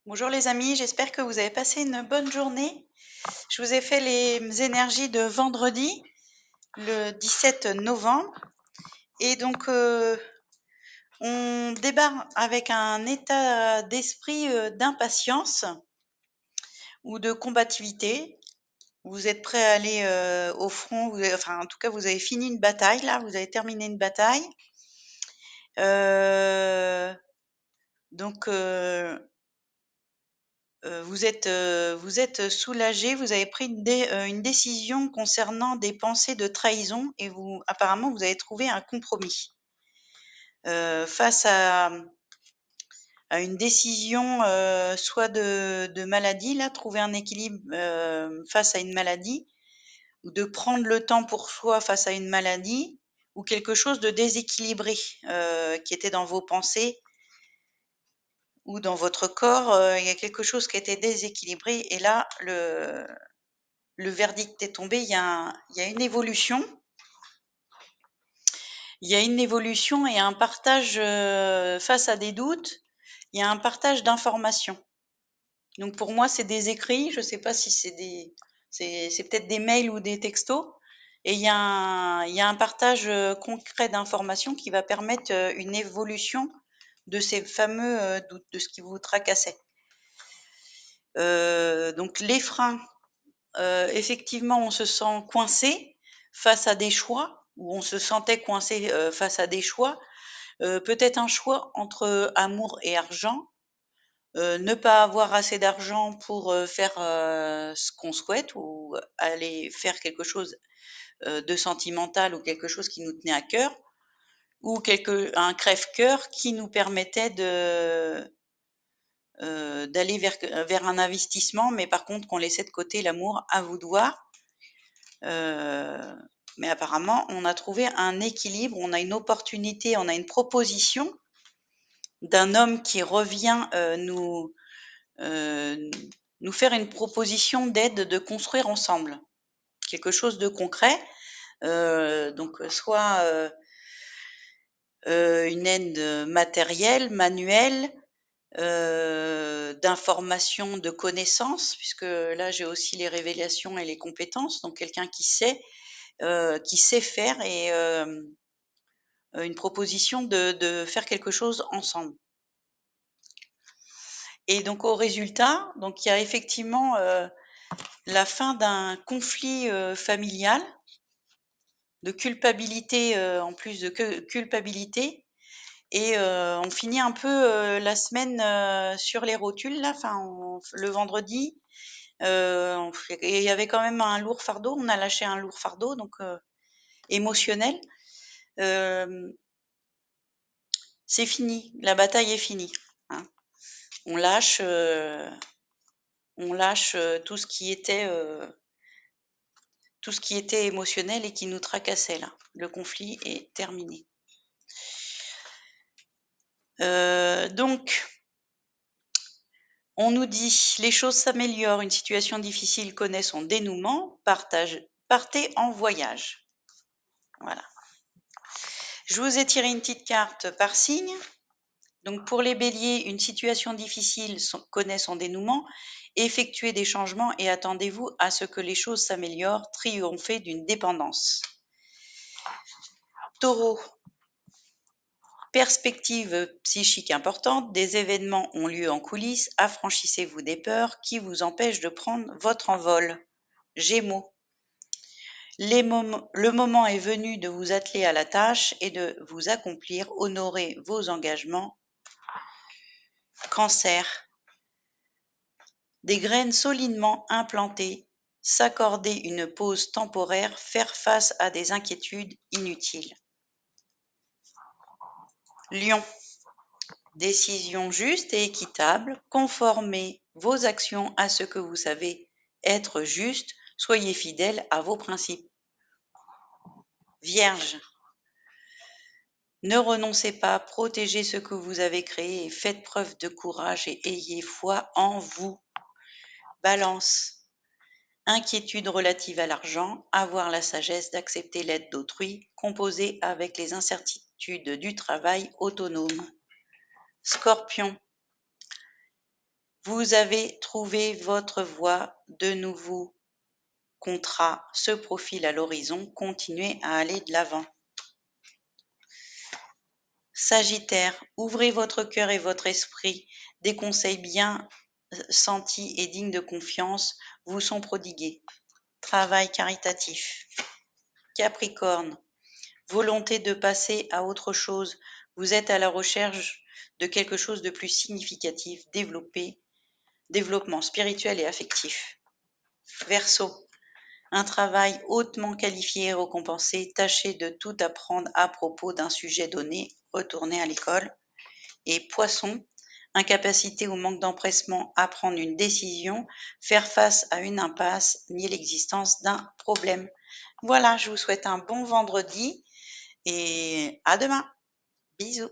Bonjour les amis, j'espère que vous avez passé une bonne journée. Je vous ai fait les énergies de vendredi, le 17 novembre. Et donc, on débarque avec un état d'esprit d'impatience ou de combativité. Vous êtes prêt à aller au front, enfin en tout cas vous avez fini une bataille là, vous avez terminé une bataille. Euh, donc, vous êtes soulagé, vous avez pris une décision concernant des pensées de trahison et apparemment, vous avez trouvé un compromis. Face à une décision, soit de maladie, là, trouver un équilibre, face à une maladie, ou de prendre le temps pour soi face à une maladie, ou quelque chose de déséquilibré, qui était dans vos pensées ou dans votre corps, il y a quelque chose qui était déséquilibré et là, le verdict est tombé, il y a une évolution. Il y a une évolution et un partage face à des doutes. Il y a un partage d'informations. Donc pour moi, c'est des écrits. Je ne sais pas si c'est peut-être des mails ou des textos. Et il y a un partage concret d'informations qui va permettre une évolution de ces fameux doutes, de ce qui vous tracassait. Donc les freins, effectivement, on se sent coincé face à des choix, ou on se sentait coincé face à des choix. Peut-être un choix entre amour et argent. Ne pas avoir assez d'argent pour faire ce qu'on souhaite ou aller faire quelque chose de sentimental ou quelque chose qui nous tenait à cœur ou un crève-cœur qui nous permettait d'aller vers un investissement, mais par contre qu'on laissait de côté l'amour, à vous de voir. Mais apparemment, on a trouvé un équilibre, on a une opportunité, on a une proposition d'un homme qui revient euh, nous faire une proposition d'aide, de construire ensemble quelque chose de concret. Donc, soit une aide matérielle, manuelle, d'information, de connaissances, puisque là j'ai aussi les révélations et les compétences, donc quelqu'un qui sait faire et une proposition de faire quelque chose ensemble. Et donc au résultat, donc il y a effectivement la fin d'un conflit familial, de culpabilité en plus de culpabilité, et on finit un peu la semaine sur les rotules là, enfin le vendredi. Et il y avait quand même un lourd fardeau, on a lâché un lourd fardeau, donc émotionnel. Euh, c'est fini, la bataille est finie, hein. On lâche, tout ce qui était émotionnel et qui nous tracassait là. Le conflit est terminé. Donc, on nous dit les choses s'améliorent, une situation difficile connaît son dénouement, partez en voyage. Voilà. Je vous ai tiré une petite carte par signe. Donc pour les béliers, une situation difficile connaît son dénouement. Effectuez des changements et attendez-vous à ce que les choses s'améliorent. Triomphez d'une dépendance. Taureau, perspective psychique importante, des événements ont lieu en coulisses. Affranchissez-vous des peurs qui vous empêchent de prendre votre envol. Gémeaux, le moment est venu de vous atteler à la tâche et de vous accomplir. Honorez vos engagements. Cancer, des graines solidement implantées, s'accorder une pause temporaire, faire face à des inquiétudes inutiles. Lion, décision juste et équitable, conformez vos actions à ce que vous savez être juste, soyez fidèle à vos principes. Vierge, ne renoncez pas, protégez ce que vous avez créé et faites preuve de courage et ayez foi en vous. Balance, inquiétude relative à l'argent, avoir la sagesse d'accepter l'aide d'autrui, composer avec les incertitudes du travail autonome. Scorpion, Vous avez trouvé votre voie, de nouveaux contrats se profilent à l'horizon, continuez à aller de l'avant. Sagittaire, ouvrez votre cœur et votre esprit, des conseils bien sentis et dignes de confiance vous sont prodigués. Travail caritatif. Capricorne, volonté de passer à autre chose, vous êtes à la recherche de quelque chose de plus significatif, développement spirituel et affectif. Verseau, un travail hautement qualifié et récompensé, tâchez de tout apprendre à propos d'un sujet donné, retournez à l'école. Et Poisson, incapacité ou manque d'empressement à prendre une décision, faire face à une impasse, nier l'existence d'un problème. Voilà, je vous souhaite un bon vendredi et à demain. Bisous.